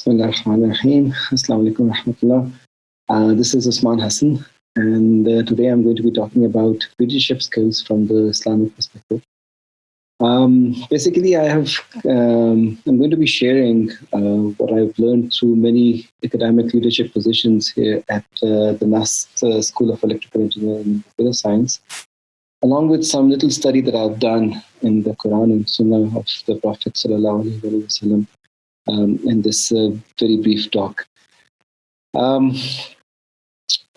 Bismillahirrahmanirrahim. Assalamu alaikum warahmatullah. This is Osman Hasan, and today I'm going to be talking about leadership skills from the Islamic perspective. Basically, I'm going to be sharing what I've learned through many academic leadership positions here at the NUST School of Electrical Engineering and Computer Science, along with some little study that I've done in the Quran and Sunnah of the Prophet Sallallahu Alaihi Wasallam in this very brief talk.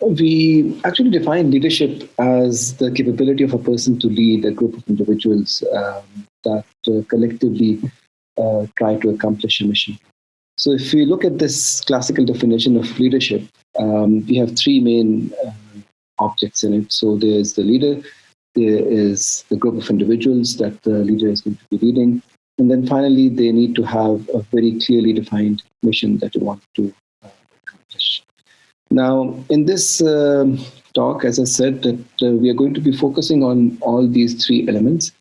We actually define leadership as the capability of a person to lead a group of individuals that collectively try to accomplish a mission. So if we look at this classical definition of leadership, we have three main objects in it. So there's the leader, there is the group of individuals that the leader is going to be leading, and then finally they need to have a very clearly defined mission that they want to accomplish. Now, in this talk, as I said, that we are going to be focusing on all these three elements.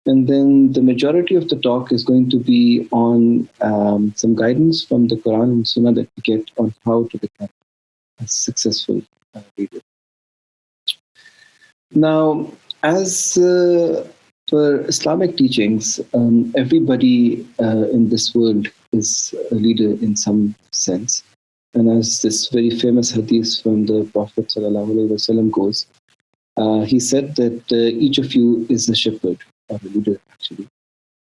And then the majority of the talk is going to be on some guidance from the Quran and Sunnah that we get on how to become a successful leader. Now, as for Islamic teachings, everybody in this world is a leader in some sense. And as this very famous hadith from the Prophet ﷺ goes, he said that each of you is a shepherd, or a leader actually,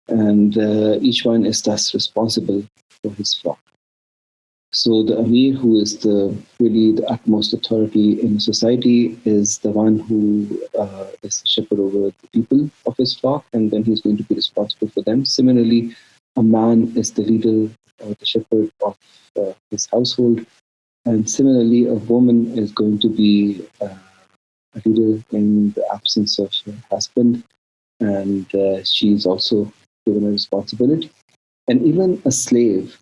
and each one is thus responsible for his flock. So the Amir, who is really the utmost authority in society, is the one who is the shepherd over the people of his flock, and then he's going to be responsible for them. Similarly, a man is the leader or the shepherd of his household, and similarly, a woman is going to be a leader in the absence of her husband, and she is also given a responsibility. And even a slave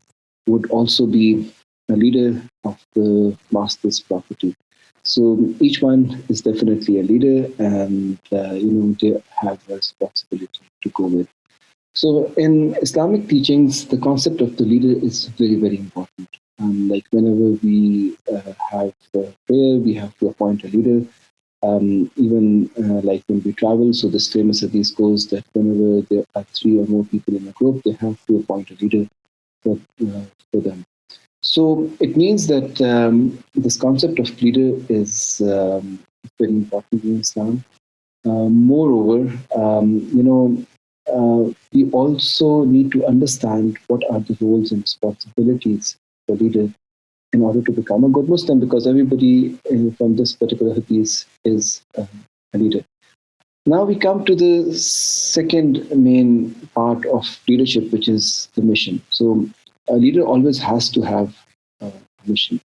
would also be a leader of the master's property. So each one is definitely a leader, and they have a responsibility to go with. So in Islamic teachings, the concept of the leader is very, very important. Like whenever we have prayer, we have to appoint a leader. Even like when we travel, so this famous hadith goes that whenever there are 3 or more people in a group, they have to appoint a leader for them. So it means that this concept of leader is very important in Islam. Moreover, we also need to understand what are the roles and responsibilities for leader in order to become a good Muslim, because everybody from this particular hadith is a leader. Now we come to the second main part of leadership, which is the mission. So a leader always has to have a mission.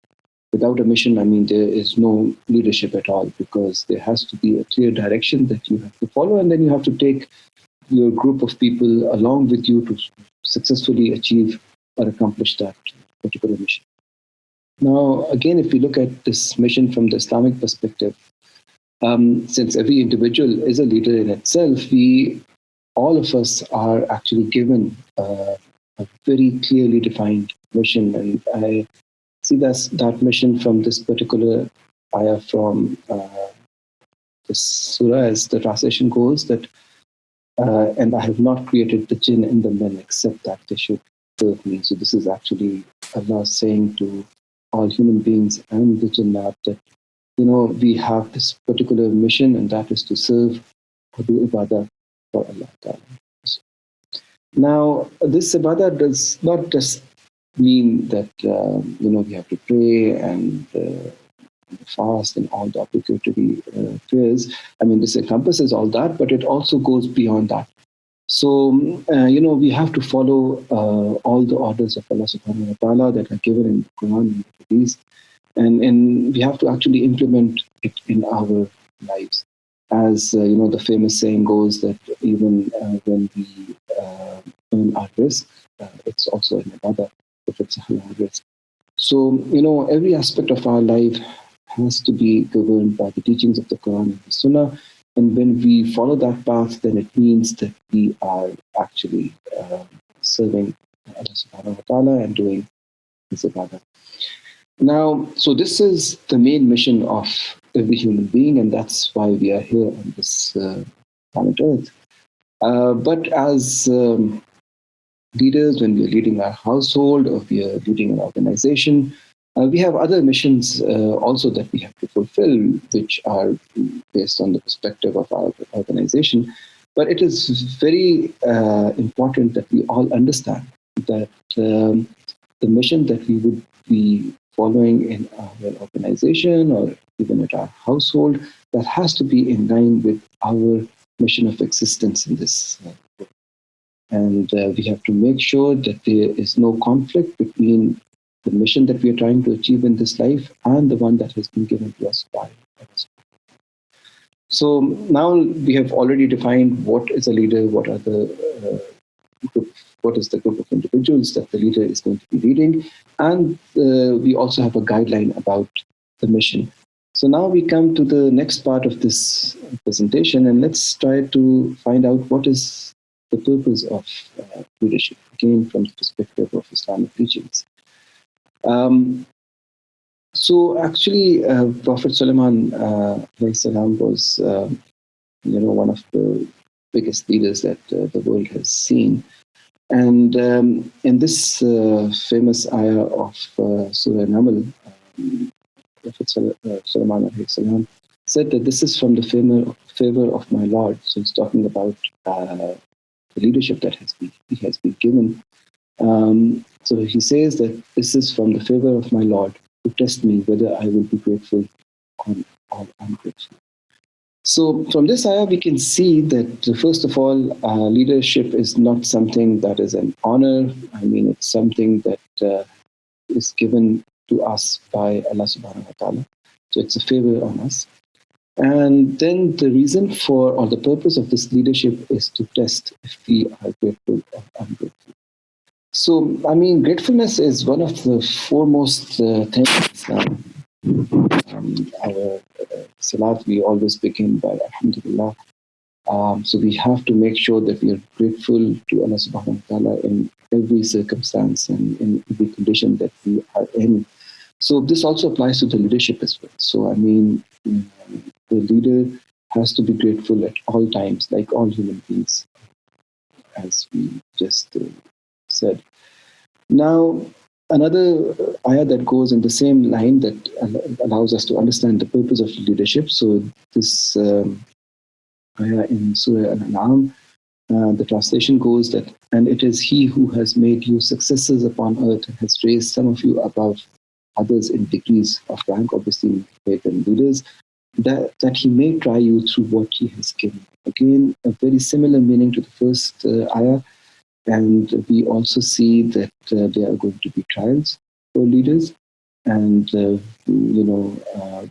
Without a mission, I mean, there is no leadership at all, because there has to be a clear direction that you have to follow, and then you have to take your group of people along with you to successfully achieve or accomplish that particular mission. Now, again, if we look at this mission from the Islamic perspective, since every individual is a leader in itself, all of us are actually given a very clearly defined mission. And I see that mission from this particular ayah from this surah, as the translation goes, that and I have not created the jinn and the men except that they should serve me. So this is actually Allah saying to all human beings and the jinnat that, we have this particular mission, and that is to serve or do ibadah for Allah Ta'ala. Now, this ibadah does not just mean that, we have to pray and fast and all the obligatory prayers. I mean, this encompasses all that, but it also goes beyond that. So, we have to follow all the orders of Allah subhanahu wa ta'ala that are given in the Quran and the Hadith, and we have to actually implement it in our lives. As, the famous saying goes that even when we earn our risk, it's also an ibadah, if it's a halal risk. So, every aspect of our life has to be governed by the teachings of the Quran and the Sunnah. And when we follow that path, then it means that we are actually serving Allah subhanahu wa ta'ala and doing this ibadah. Now, so this is the main mission of every human being, and that's why we are here on this planet Earth. But as leaders, when we are leading our household or we are leading an organization, we have other missions also that we have to fulfill, which are based on the perspective of our organization. But it is very important that we all understand that the mission that we would be following in our organization or even at our household, that has to be in line with our mission of existence in this world. And we have to make sure that there is no conflict between the mission that we are trying to achieve in this life and the one that has been given to us by us. So now we have already defined what is a leader, what are the what is the group of individuals that the leader is going to be leading, and we also have a guideline about the mission. So now we come to the next part of this presentation, and let's try to find out what is the purpose of leadership, again from the perspective of Islamic teachings. So actually, Prophet Sulaiman was, one of the biggest leaders that the world has seen. And in this famous ayah of Surah Naml, Prophet Sulaiman said that this is from the favor of my Lord. So it's talking about the leadership that he has been given. So he says that this is from the favor of my Lord to test me whether I will be grateful or ungrateful. So from this ayah, we can see that, first of all, leadership is not something that is an honor. I mean, it's something that is given to us by Allah subhanahu wa ta'ala. So it's a favor on us. And then the reason for, or the purpose of this leadership is to test if we are grateful or ungrateful. So, I mean, gratefulness is one of the foremost things. Our salat, we always begin by Alhamdulillah. So we have to make sure that we are grateful to Allah subhanahu wa ta'ala in every circumstance and in every condition that we are in. So this also applies to the leadership as well. So, I mean, the leader has to be grateful at all times, like all human beings, as we just said. Now, another ayah that goes in the same line that allows us to understand the purpose of leadership. So this ayah in Surah Al-An'am, the translation goes that, and it is He who has made you successors upon earth and has raised some of you above others in degrees of rank, obviously great and leaders, that He may try you through what He has given. Again, a very similar meaning to the first ayah. And we also see that there are going to be trials for leaders, and we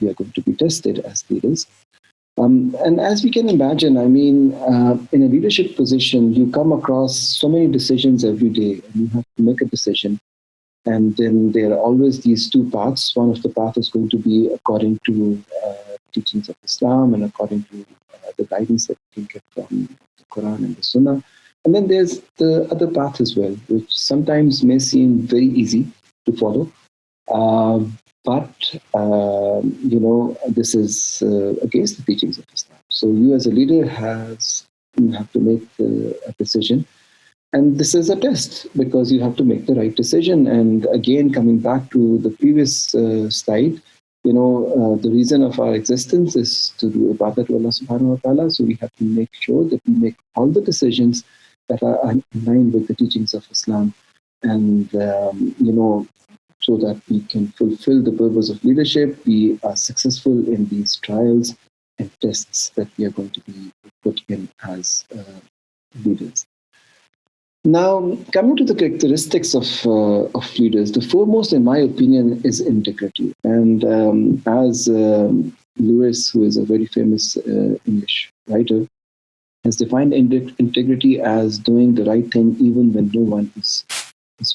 are going to be tested as leaders. And as we can imagine, I mean, in a leadership position, you come across so many decisions every day, and you have to make a decision. And then there are always these two paths. One of the paths is going to be according to teachings of Islam and according to the guidance that you can get from the Quran and the Sunnah. And then there's the other path as well, which sometimes may seem very easy to follow. But this is against the teachings of Islam. So you as a leader you have to make a decision. And this is a test because you have to make the right decision. And again, coming back to the previous slide, the reason of our existence is to do ibadah to Allah subhanahu wa ta'ala. So we have to make sure that we make all the decisions that are in line with the teachings of Islam, and so that we can fulfill the purpose of leadership, we are successful in these trials and tests that we are going to be put in as leaders. Now, coming to the characteristics of leaders, the foremost, in my opinion, is integrity. And as Lewis, who is a very famous English writer, has defined integrity as doing the right thing even when no one is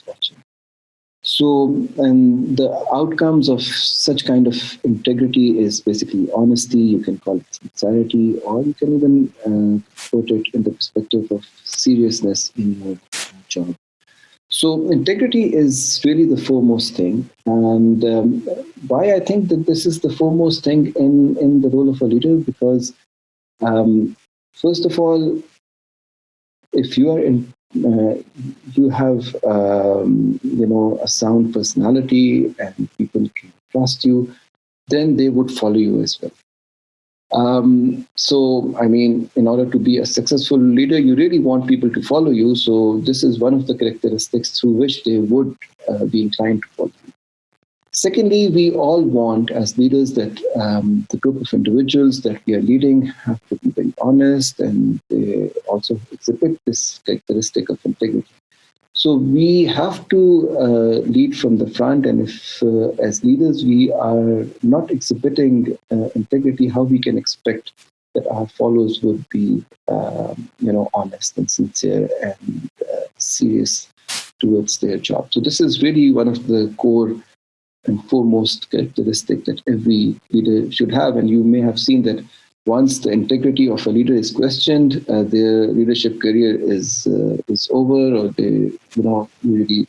watching. So, and the outcomes of such kind of integrity is basically honesty. You can call it sincerity, or you can even put it in the perspective of seriousness in your job. So integrity is really the foremost thing, and why I think that this is the foremost thing in the role of a leader, because first of all, if you are in, you have a sound personality and people can trust you, then they would follow you as well. So, I mean, in order to be a successful leader, you really want people to follow you. So, this is one of the characteristics through which they would be inclined to follow you. Secondly, we all want, as leaders, that the group of individuals that we are leading have to be very honest, and they also exhibit this characteristic of integrity. So we have to lead from the front, and if, as leaders, we are not exhibiting integrity, how we can expect that our followers would be, honest and sincere and serious towards their job. So this is really one of the core and foremost characteristic that every leader should have. And you may have seen that once the integrity of a leader is questioned, their leadership career is over, or they really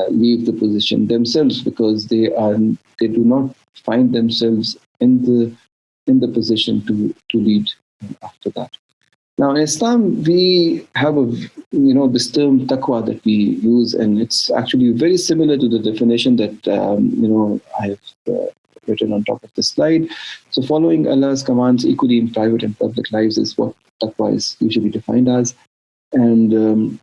leave the position themselves, because they do not find themselves in the position to lead after that. Now, in Islam, we have this term taqwa that we use, and it's actually very similar to the definition that I have written on top of the slide. So, following Allah's commands equally in private and public lives is what taqwa is usually defined as, and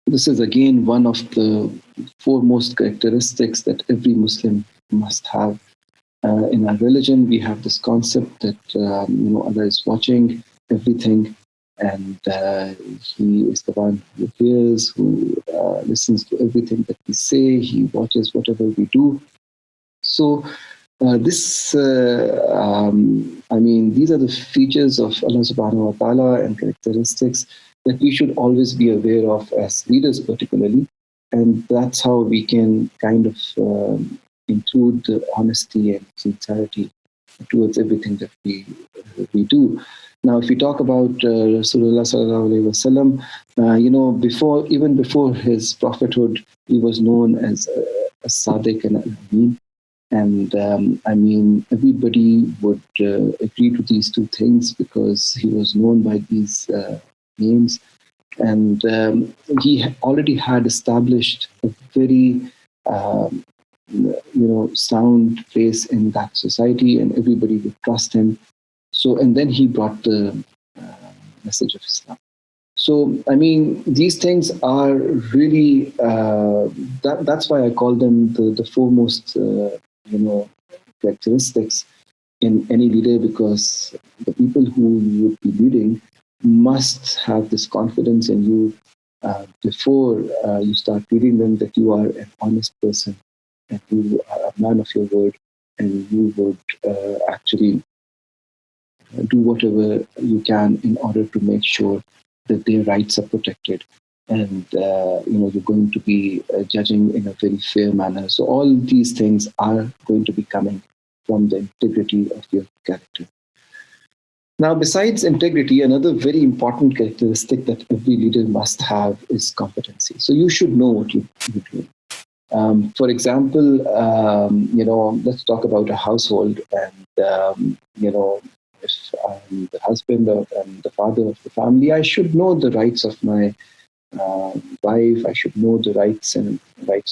this is again one of the foremost characteristics that every Muslim must have. In our religion, we have this concept that Allah is watching everything, and He is the one who hears, who listens to everything that we say. He watches whatever we do. So these are the features of Allah Subhanahu wa Taala and characteristics that we should always be aware of as leaders, particularly, and that's how we can kind of include the honesty and sincerity towards everything that we do. Now, if we talk about Rasulullah Sallallahu Alaihi Wasallam, before his prophethood, he was known as a Sadiq and an Amin. And everybody would agree to these two things because he was known by these names. And he already had established a very sound place in that society, and everybody would trust him. So, and then he brought the message of Islam. So, these things are really, that's why I call them the foremost, characteristics in any leader, because the people who you would be leading must have this confidence in you before you start leading them, that you are an honest person, and you are a man of your word, and you would actually do whatever you can in order to make sure that their rights are protected, and you're going to be judging in a very fair manner. So all these things are going to be coming from the integrity of your character. Now, besides integrity, another very important characteristic that every leader must have is competency. So you should know what you're doing. For example, let's talk about a household, and if I'm the husband and the father of the family, I should know the rights of my wife. I should know the rights of my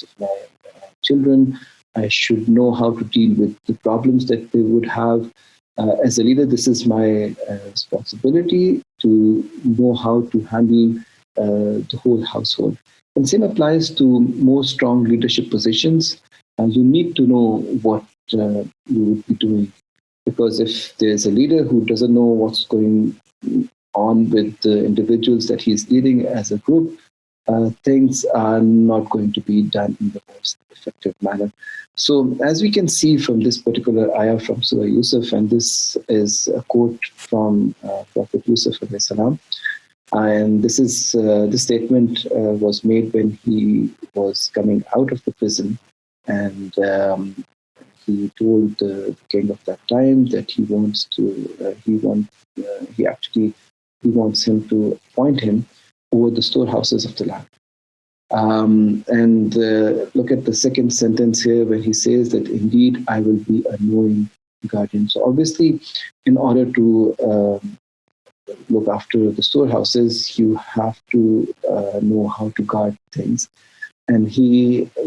children. I should know how to deal with the problems that they would have. As a leader, this is my responsibility to know how to handle the whole household. And same applies to more strong leadership positions. You need to know what you would be doing. Because if there's a leader who doesn't know what's going on with the individuals that he's leading as a group, things are not going to be done in the most effective manner. So as we can see from this particular ayah from Surah Yusuf, and this is a quote from Prophet Yusuf alayhi salam, and this statement was made when he was coming out of the prison, and he told the king of that time that he wants him to appoint him over the storehouses of the land. And look at the second sentence here where he says that indeed I will be a knowing guardian. So obviously, in order to look after the storehouses, you have to know how to guard things. And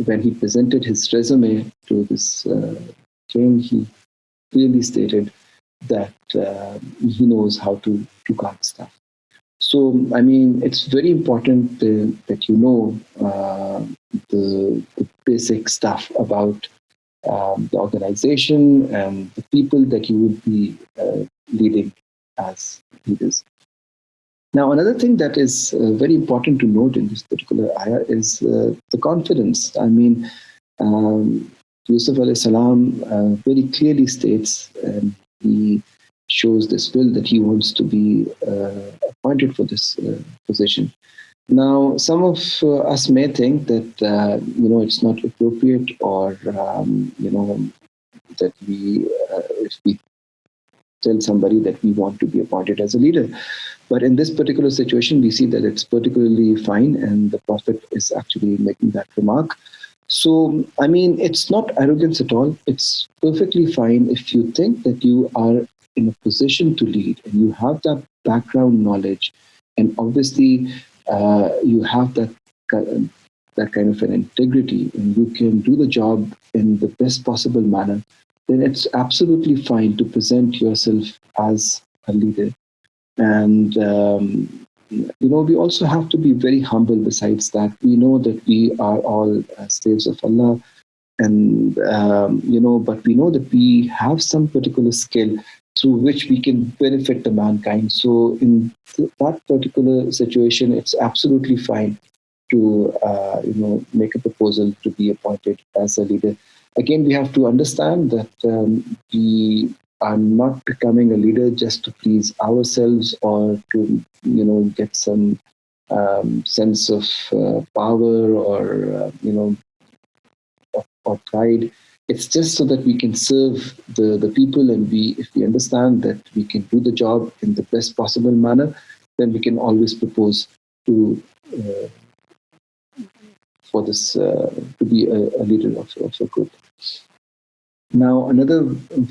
when he presented his resume to this king, he clearly stated that he knows how to guard stuff. So, I mean, it's very important that you know the basic stuff about the organization and the people that you would be leading as leaders. Now, another thing that is very important to note in this particular ayah is the confidence. I mean, Yusuf alayhi salam very clearly states, and he shows this will that he wants to be appointed for this position. Now, some of us may think that it's not appropriate, or that if we tell somebody that we want to be appointed as a leader. But in this particular situation, we see that it's particularly fine, and the Prophet is actually making that remark. So, I mean, it's not arrogance at all. It's perfectly fine if you think that you are in a position to lead and you have that background knowledge, and obviously you have that kind of an integrity, and you can do the job in the best possible manner, then it's absolutely fine to present yourself as a leader. And we also have to be very humble. Besides that, we know that we are all slaves of Allah, and but we know that we have some particular skill through which we can benefit the mankind. So in that particular situation, it's absolutely fine to make a proposal to be appointed as a leader. Again, we have to understand that we are not becoming a leader just to please ourselves, or to get some sense of power, or or pride. It's just so that we can serve the people, and if we understand that we can do the job in the best possible manner, then we can always propose to for this to be a leader of a group. Now, another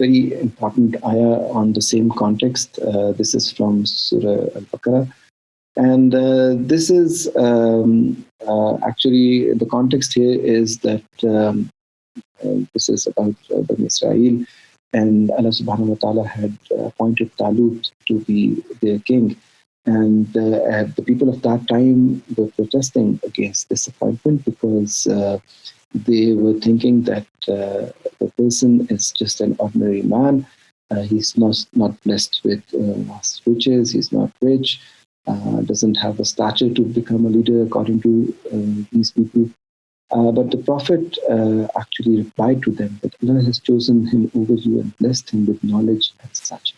very important ayah on the same context. This is from Surah Al-Baqarah, and this is actually the context here is that this is about Bani Israel, and Allah Subhanahu wa Taala had appointed Talut to be their king. And the people of that time were protesting against this appointment because they were thinking that the person is just an ordinary man. He's not blessed with vast riches. He's not rich. Doesn't have a stature to become a leader according to these people. But the Prophet actually replied to them that Allah has chosen him over you and blessed him with knowledge and stature.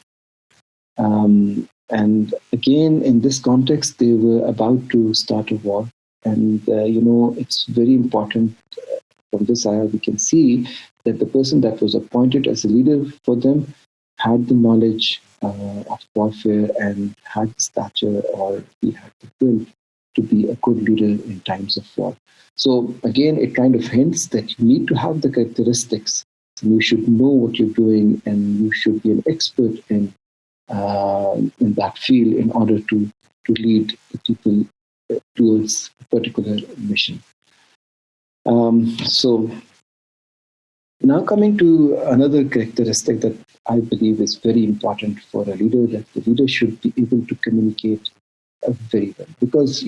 And again, in this context, they were about to start a war. And, it's very important from this ayah, we can see that the person that was appointed as a leader for them had the knowledge of warfare and had the stature, or he had the will to be a good leader in times of war. So again, it kind of hints that you need to have the characteristics. You should know what you're doing, and you should be an expert in that field in order to lead the people towards a particular mission. So now coming to another characteristic that I believe is very important for a leader, that the leader should be able to communicate very well. Because,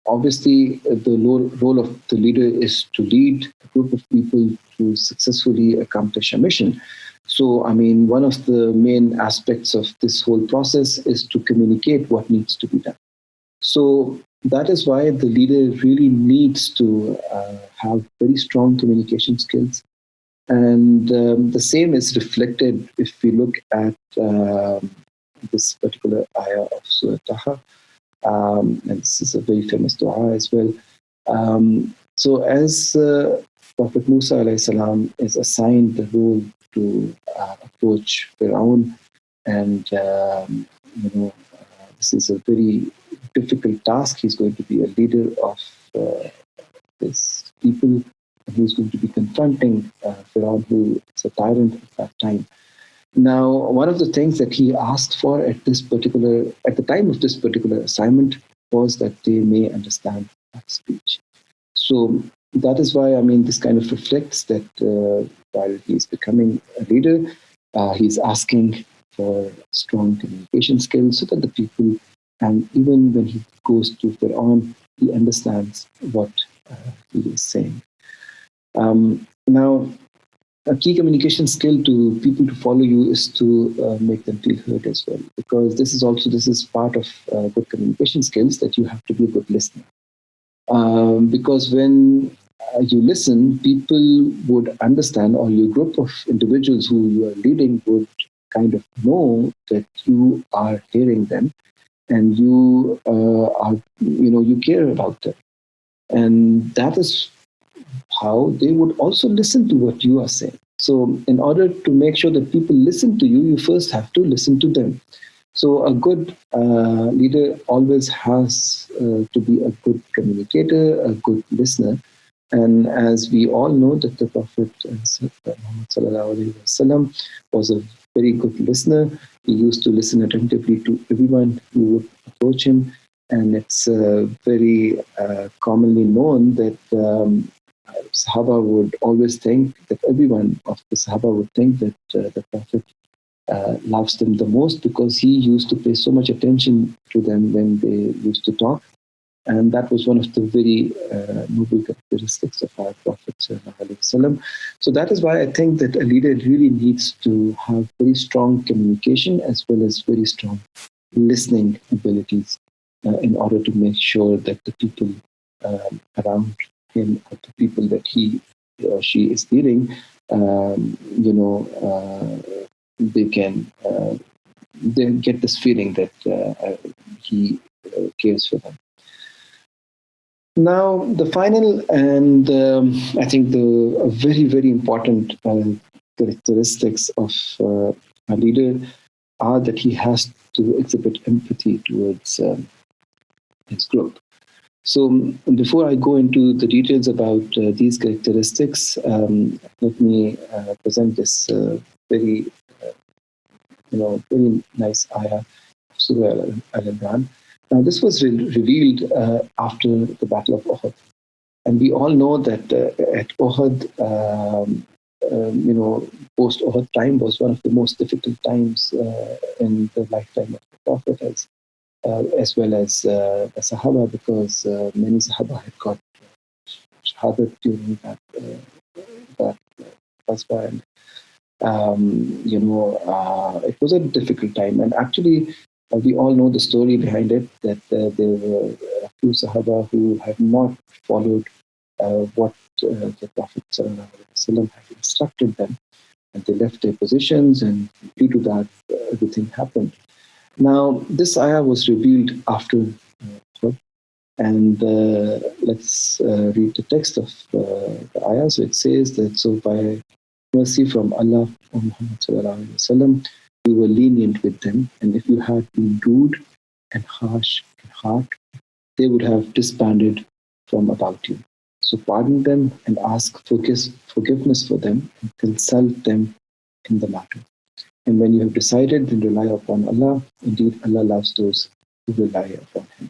obviously the role of the leader is to lead a group of people to successfully accomplish a mission. So, I mean, one of the main aspects of this whole process is to communicate what needs to be done. So that is why the leader really needs to have very strong communication skills. And the same is reflected if we look at this particular ayah of Surah Taha. And this is a very famous dua as well. So as Prophet Musa alayhi salam is assigned the role to approach Fir'aun, and this is a very difficult task. He's going to be a leader of this people who's going to be confronting Firaun, who is a tyrant at that time. Now, one of the things that he asked for at the time of this particular assignment was that they may understand that speech. So that is why, I mean, this kind of reflects that while he's becoming a leader, he's asking for strong communication skills so that the people, and even when he goes to Fir'aun, he understands what he is saying. Now, a key communication skill to people to follow you is to make them feel heard as well, because this is part of good communication skills, that you have to be a good listener. Because when you listen, people would understand, or your group of individuals who you are leading would kind of know that you are hearing them, and you you care about them, and that is how they would also listen to what you are saying. So, in order to make sure that people listen to you, you first have to listen to them. So, a good leader always has to be a good communicator, a good listener. And as we all know, that the Prophet Muhammad was a very good listener. He used to listen attentively to everyone who would approach him. And it's very commonly known that Sahaba would always think that everyone of the Sahaba would think that the Prophet loves them the most, because he used to pay so much attention to them when they used to talk. And that was one of the very noble characteristics of our Prophet. So that is why I think that a leader really needs to have very strong communication as well as very strong listening abilities in order to make sure that the people around him, or the people that he or she is leading, they can they get this feeling that he cares for them. Now, the final and I think the very, very important characteristics of a leader are that he has to exhibit empathy towards his group. So before I go into the details about these characteristics, let me present this very nice ayah of Surah Al-Imran. Now, this was revealed after the Battle of Uhud. And we all know that at Uhud, post-Uhud time was one of the most difficult times in the lifetime of the Prophet, as well as the Sahaba, because many Sahaba had got shahadat during that Qaswa. And it was a difficult time. And actually, we all know the story behind it, that there were a few Sahaba who had not followed what the Prophet ﷺ had instructed them, and they left their positions, and due to that, everything happened. Now, this ayah was revealed after Uhud, and let's read the text of the ayah. So it says that, so by mercy from Allah, Muhammad ﷺ, we were lenient with them, and if you had been rude and harsh in heart, they would have disbanded from about you. So pardon them and ask forgiveness for them, and consult them in the matter. And when you have decided, then rely upon Allah. Indeed, Allah loves those who rely upon Him.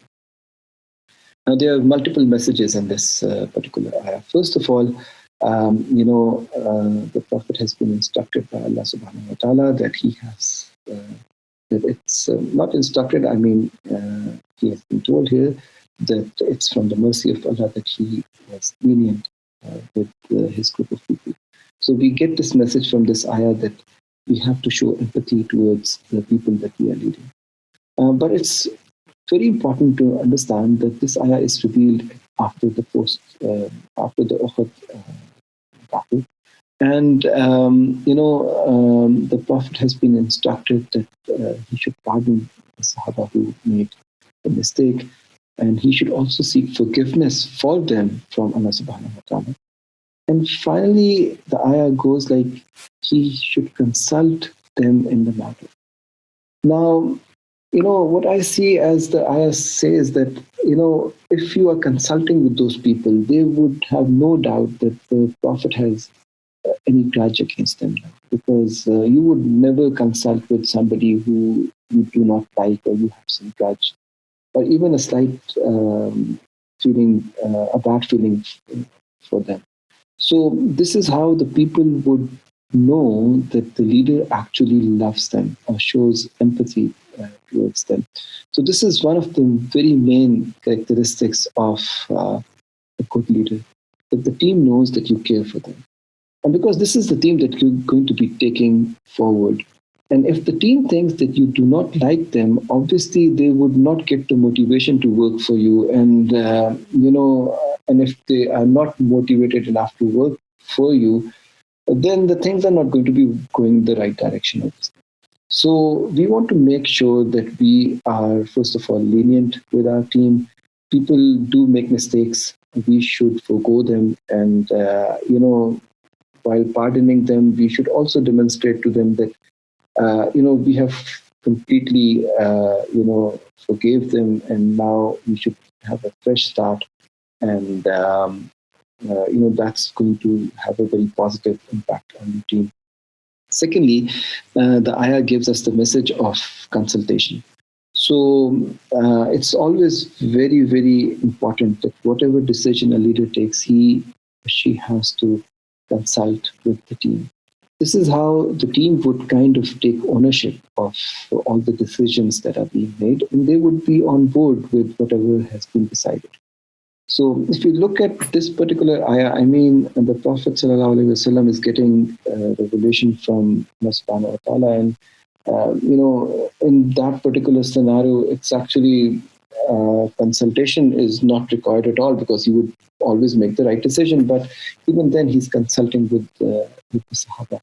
Now, there are multiple messages in this particular ayah. First of all, the Prophet has been instructed by Allah subhanahu wa ta'ala that he has, that it's not instructed, he has been told here that it's from the mercy of Allah that he was lenient with his group of people. So we get this message from this ayah that we have to show empathy towards the people that we are leading. But it's very important to understand that this ayah is revealed after the Uhud battle. And, the Prophet has been instructed that he should pardon the Sahaba who made a mistake, and he should also seek forgiveness for them from Allah subhanahu wa ta'ala. And finally, the ayah goes like, he should consult them in the matter. Now, what I see as the ayah says that, if you are consulting with those people, they would have no doubt that the Prophet has any grudge against them, because you would never consult with somebody who you do not like or you have some grudge, or even a slight feeling, a bad feeling for them. So this is how the people would know that the leader actually loves them or shows empathy towards them. So this is one of the very main characteristics of a good leader, that the team knows that you care for them. And because this is the team that you're going to be taking forward. And if the team thinks that you do not like them, obviously they would not get the motivation to work for you. And if they are not motivated enough to work for you, then the things are not going to be going the right direction, obviously. So we want to make sure that we are, first of all, lenient with our team. People do make mistakes. We should forgo them. And, while pardoning them, we should also demonstrate to them that, we have completely, forgave them, and now we should have a fresh start. And, that's going to have a very positive impact on the team. Secondly, the ayah gives us the message of consultation. So it's always very, very important that whatever decision a leader takes, he or she has to consult with the team. This is how the team would kind of take ownership of all the decisions that are being made, and they would be on board with whatever has been decided. So if you look at this particular ayah, I mean, the Prophet ﷺ is getting revelation from Allah subhanahu wa ta'ala, and in that particular scenario, it's actually consultation is not required at all, because he would always make the right decision. But even then, he's consulting with the Sahaba.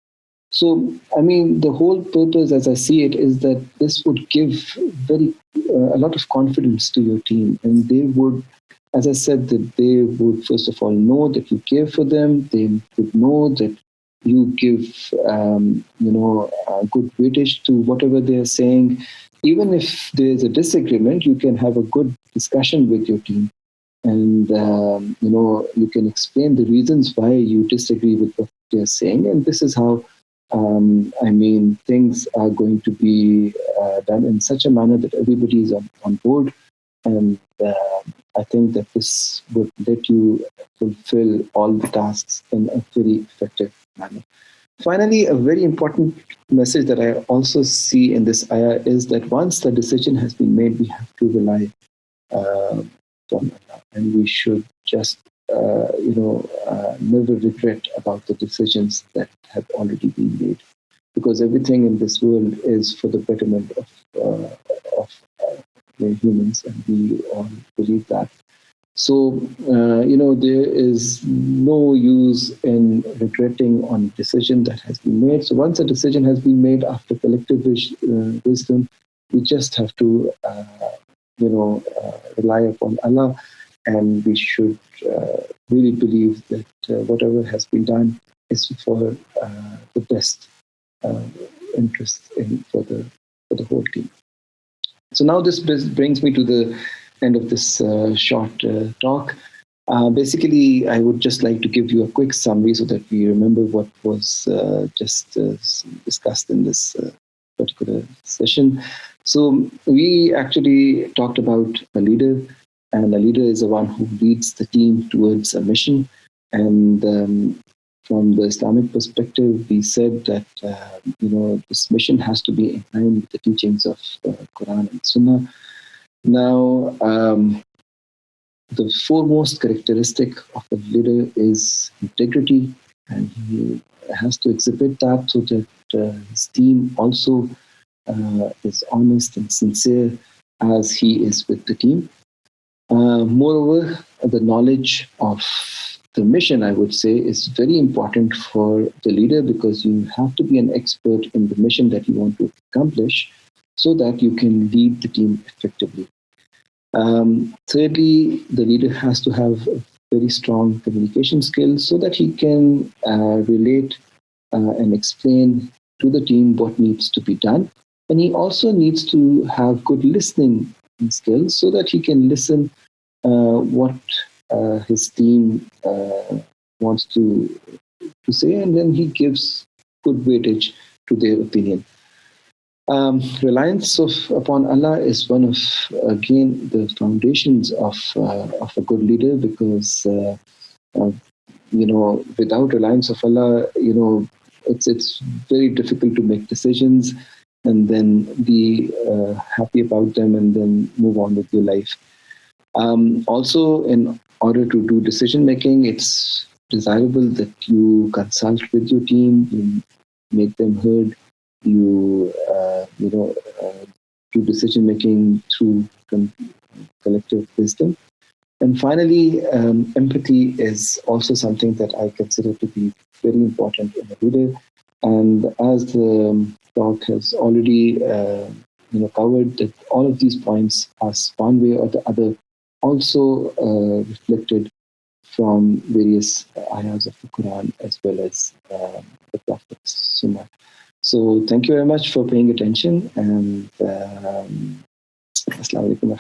So, I mean, the whole purpose, as I see it, is that this would give a lot of confidence to your team, and they would, as I said, that they would first of all know that you care for them. They would know that you give, good weightage to whatever they are saying. Even if there is a disagreement, you can have a good discussion with your team, and you can explain the reasons why you disagree with what they are saying. And this is how, things are going to be done in such a manner that everybody is on board. And I think that this would let you fulfill all the tasks in a very effective manner. Finally, a very important message that I also see in this ayah is that once the decision has been made, we have to rely on Allah, and we should just, never regret about the decisions that have already been made, because everything in this world is for the betterment of humans, and we all believe that. So, there is no use in regretting on a decision that has been made. So once a decision has been made after collective wisdom, we just have to, rely upon Allah, and we should really believe that whatever has been done is for the best interest for the whole team. So now this brings me to the end of this short talk. Basically, I would just like to give you a quick summary so that we remember what was just discussed in this particular session. So we actually talked about a leader, and a leader is the one who leads the team towards a mission. And from the Islamic perspective, we said that this mission has to be in line with the teachings of Quran and Sunnah. Now, the foremost characteristic of a leader is integrity, and he has to exhibit that so that his team also is honest and sincere as he is with the team. Moreover, the knowledge of the mission, I would say, is very important for the leader, because you have to be an expert in the mission that you want to accomplish so that you can lead the team effectively. Thirdly, the leader has to have very strong communication skills so that he can relate and explain to the team what needs to be done. And he also needs to have good listening skills so that he can listen what his team wants to say, and then he gives good weightage to their opinion. Reliance upon Allah is one of, again, the foundations of a good leader, because without reliance of Allah, it's very difficult to make decisions and then be happy about them and then move on with your life. Also, in order to do decision making, it's desirable that you consult with your team, you make them heard, you do decision making through collective wisdom. And finally, empathy is also something that I consider to be very important in a leader. And as the talk has already covered, that all of these points are one way or the other also reflected from various ayahs of the Quran as well as the Prophet's Sunnah. So thank you very much for paying attention, and Assalamu alaikum.